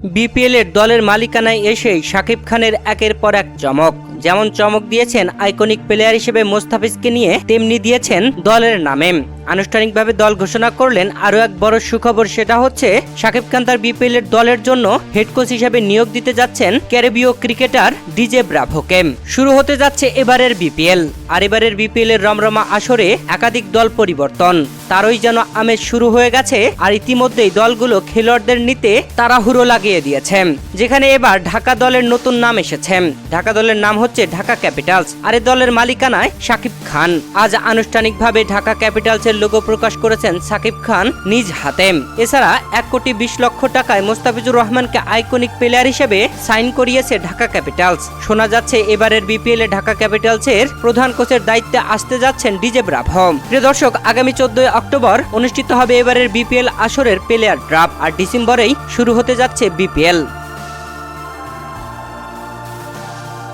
BPL এর দলের মালিকানায় এসেই শাকিব খানের একের পর এক চমক। যেমন চমক দিয়েছেন আইকনিক প্লেয়ার হিসেবে মোস্তাফিজকে নিয়ে, তেমনি দিয়েছেন দলের নামে। আনুষ্ঠানিকভাবে দল ঘোষণা করলেন আরও এক বড় সুখবর, সেটা হচ্ছে শাকিব খান তার বিপিএল এর দলের জন্য হেড কোচ হিসেবে নিয়োগ দিতে যাচ্ছেন ক্যারিবীয় ক্রিকেটার ডিজে ব্রাভোকে। শুরু হতে যাচ্ছে এবারের বিপিএল, আর এবারের বিপিএল এর রমরমা আসরে একাধিক দল পরিবর্তন, তারই যেন আমেজ শুরু হয়ে গেছে। আর ইতিমধ্যেই দলগুলো খেলোয়াড়দের নিতে তাড়াহুড়ো লাগিয়ে দিয়েছে, যেখানে এবার ঢাকা দলের নতুন নাম এসেছে। ঢাকা দলের নাম হচ্ছে ঢাকা ক্যাপিটালস, আর এই দলের মালিকানায় শাকিব খান। আজ আনুষ্ঠানিকভাবে ঢাকা ক্যাপিটালসের লোগো প্রকাশ করেছেন শাকিব খান নিজ হাতে। এছাড়া 1,20,00,000 টাকায় মোস্তাফিজুর রহমানকে আইকনিক প্লেয়ার হিসেবে সাইন করিয়েছে ঢাকা ক্যাপিটালস। শোনা যাচ্ছে এবারের বিপিএল এ ঢাকা ক্যাপিটালসের প্রধান কোচের দায়িত্বে আসতে যাচ্ছেন ডিজে ব্রাভো। প্রিয় দর্শক, আগামী 14 অক্টোবর অনুষ্ঠিত হবে এবারের বিপিএল আসরের প্লেয়ার ড্রাফট, আর ডিসেম্বরেই শুরু হতে যাচ্ছে বিপিএল।